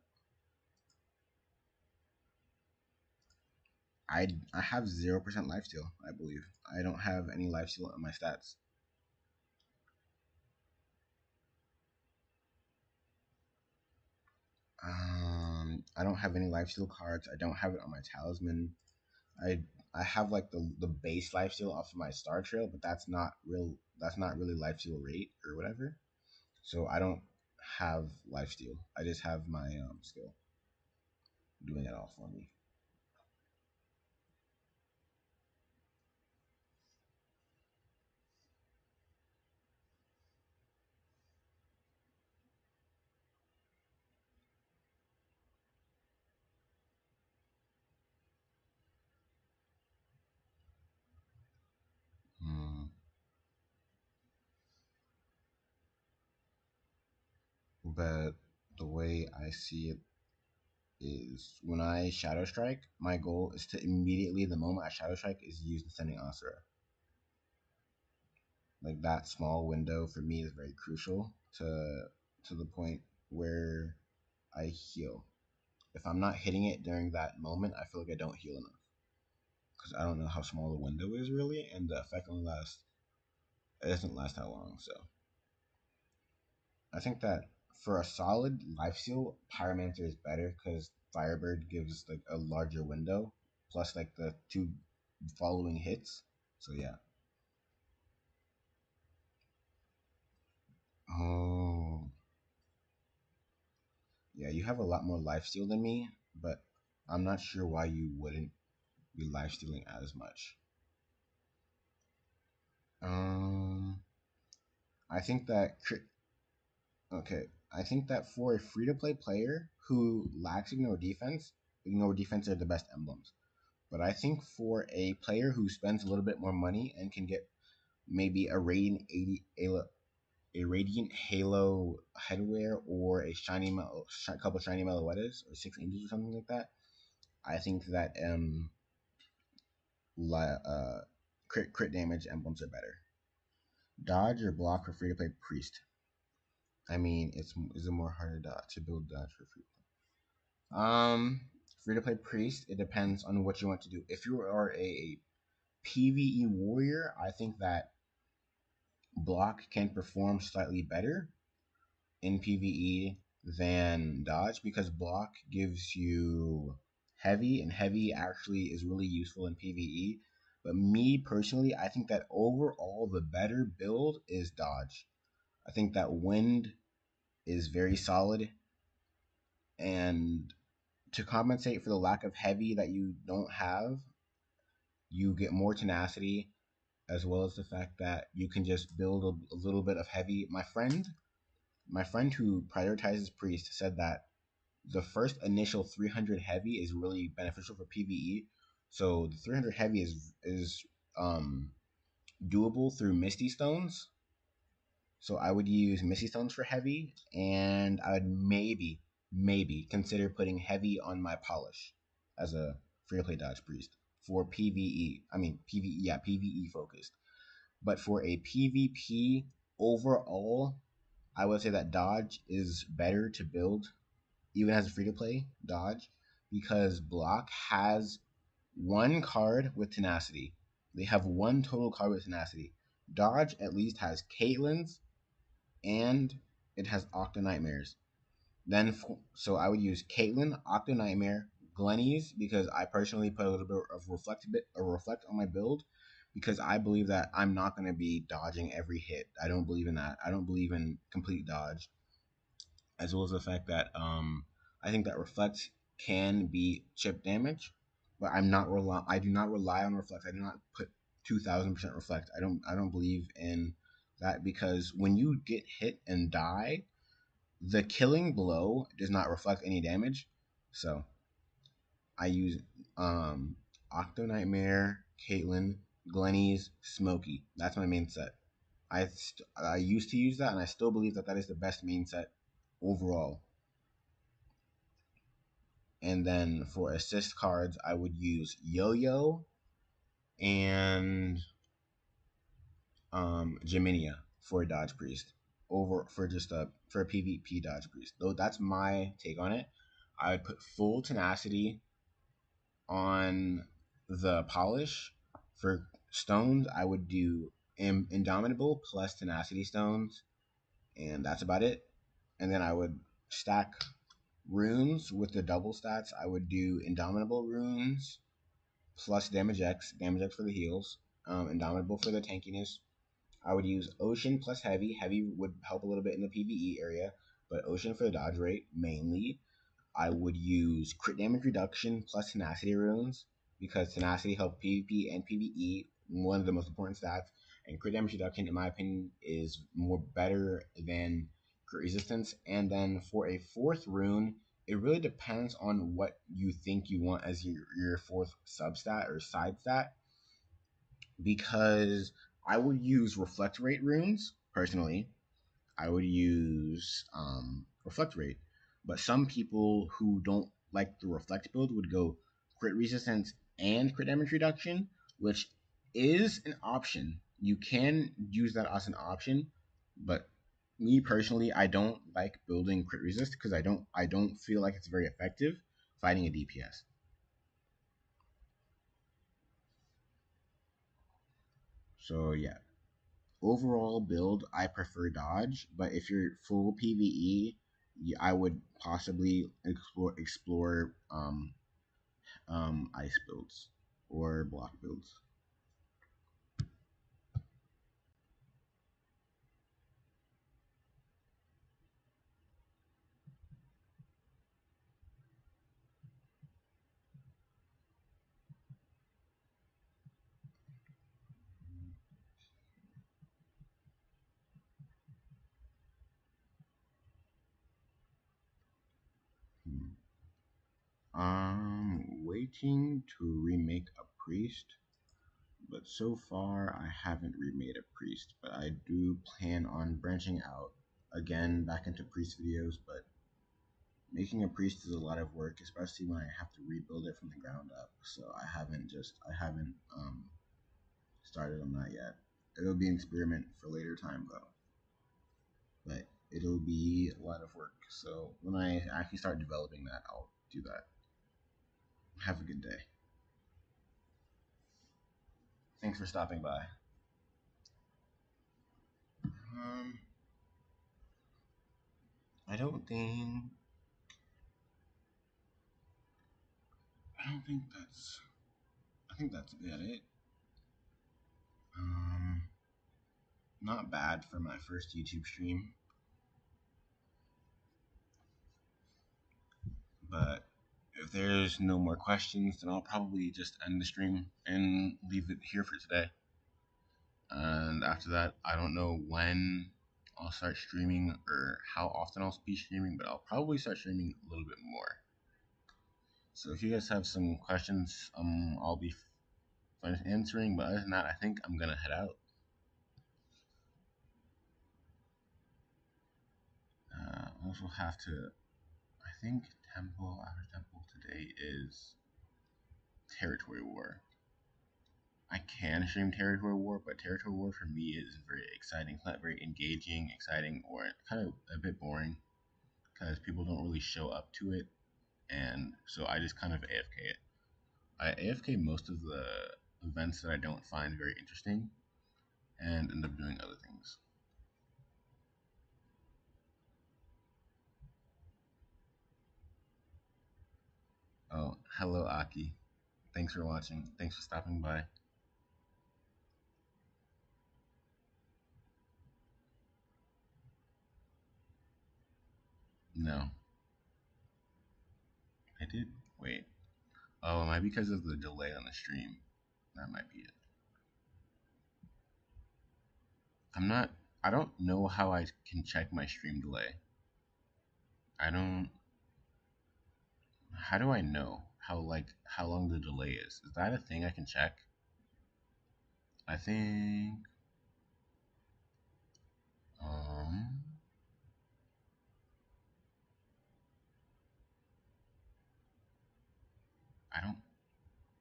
I have 0% lifesteal. I believe I don't have any lifesteal on my stats. I don't have any lifesteal cards. I don't have it on my talisman. I I have like the base lifesteal off of my star trail, but that's not real. That's not really lifesteal rate or whatever. So I don't have lifesteal. I just have my skill doing it all for me. Hmm. But the way I see it is when I Shadow Strike, my goal is to immediately, the moment I Shadow Strike, is use Descending Asura. Like that small window for me is very crucial to the point where I heal. If I'm not hitting it during that moment, I feel like I don't heal enough because I don't know how small the window is really, and the effect only lasts. It doesn't last that long, so I think that for a solid lifesteal, Pyromancer is better because Firebird gives like a larger window, plus like the two following hits. So yeah. Oh, yeah, you have a lot more lifesteal than me, but I'm not sure why you wouldn't be lifestealing as much. Um, I think that okay. I think that for a free to play player who lacks ignore defense are the best emblems. But I think for a player who spends a little bit more money and can get maybe a rating a radiant halo headwear or a couple shiny Meloetas or 6 angels or something like that, I think that crit damage emblems are better. Dodge or block for free to play priest. I mean, is it more harder to build dodge for free? Free to play priest. It depends on what you want to do. If you are a PVE warrior, I think that block can perform slightly better in PVE than dodge because block gives you heavy, and heavy actually is really useful in PVE. But me personally, I think that overall the better build is dodge. I think that wind is very solid, and to compensate for the lack of heavy that you don't have, you get more tenacity, as well as the fact that you can just build a little bit of heavy. My friend who prioritizes priest said that the first initial 300 heavy is really beneficial for PVE. So the 300 heavy is doable through Misty Stones. So I would use Misty Stones for heavy, and I would maybe consider putting heavy on my polish as a free to play dodge priest for PVE. I mean PVE, yeah, PVE focused. But for a PvP overall, I would say that dodge is better to build, even as a free to play dodge, because block has one card with tenacity. They have one total card with tenacity. Dodge at least has Caitlyn's and it has Octo Nightmares. So I would use Caitlyn, Octo Nightmare, Glenny's because I personally put a little bit of reflect on my build because I believe that I'm not going to be dodging every hit. I don't believe in that. I don't believe in complete dodge, as well as the fact that I think that reflect can be chip damage, but I do not rely on reflect. I do not put 2,000% reflect. I don't believe in that because when you get hit and die, the killing blow does not reflect any damage. So I use Octo Nightmare, Caitlyn, Glenny's, Smokey. That's my main set. I used to use that, and I still believe that that is the best main set overall. And then for assist cards, I would use Yo-Yo and Jaminia for a Dodge Priest over for a PvP Dodge Priest. Though that's my take on it. I would put full tenacity on the polish. For stones, I would do Indomitable plus tenacity stones, and that's about it. And then I would stack runes with the double stats. I would do Indomitable runes plus Damage X for the heals, Indomitable for the tankiness. I would use Ocean plus Heavy. Heavy would help a little bit in the PvE area, but Ocean for the dodge rate mainly. I would use crit damage reduction plus tenacity runes because tenacity helps PvP and PvE, one of the most important stats. And crit damage reduction, in my opinion, is more better than crit resistance. And then for a fourth rune, it really depends on what you think you want as your fourth substat or side stat. Because I would use reflect rate runes personally. I would use reflect rate. But some people who don't like the reflect build would go crit resistance and crit damage reduction, which is an option. You can use that as an option, but me personally, I don't like building crit resist because I don't feel like it's very effective fighting a DPS. So yeah, overall build, I prefer dodge, but if you're full PVE, I would possibly explore ice builds or block builds. Hmm. Waiting to remake a priest. But so far, I haven't remade a priest, but I do plan on branching out again back into priest videos. But making a priest is a lot of work, especially when I have to rebuild it from the ground up. So I haven't started on that yet. It'll be an experiment for later time though, but it'll be a lot of work. So when I actually start developing that, I'll do that. Have a good day. Thanks for stopping by. Um, I don't think I don't think that's I think that's about it. Um, Not bad for my first YouTube stream, but if there's no more questions, then I'll probably just end the stream and leave it here for today. And after that, I don't know when I'll start streaming or how often I'll be streaming, but I'll probably start streaming a little bit more. So if you guys have some questions, I'll be fine answering. But other than that, I think I'm gonna head out. I also have to. I think temple after temple today is territory war. I can stream territory war, but territory war for me is very exciting. It's not very engaging, exciting, or kind of a bit boring because people don't really show up to it, and so I just kind of AFK it. I AFK most of the events that I don't find very interesting, and end up doing other things. Oh, hello Aki. Thanks for watching. Thanks for stopping by. No, I did. Wait. Oh, it might be because of the delay on the stream. That might be it. I'm not. I don't know how I can check my stream delay. I don't. How do I know how long the delay is? Is that a thing I can check? I think. Um. I don't.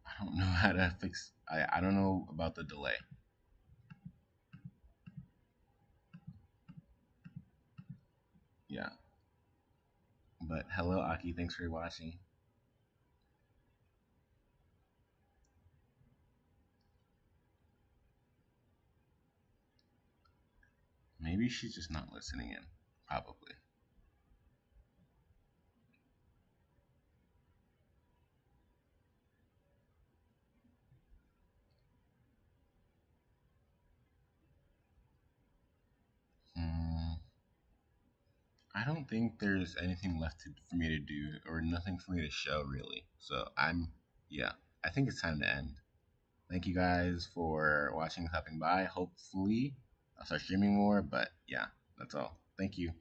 I don't know how to fix. I don't know about the delay. Yeah. But hello, Aki. Thanks for watching. Maybe she's just not listening in. Probably. Hmm. I don't think there's anything left for me to do or nothing for me to show really. So yeah, I think it's time to end. Thank you guys for watching and stopping by. Hopefully, I'll start streaming more, but yeah, that's all. Thank you.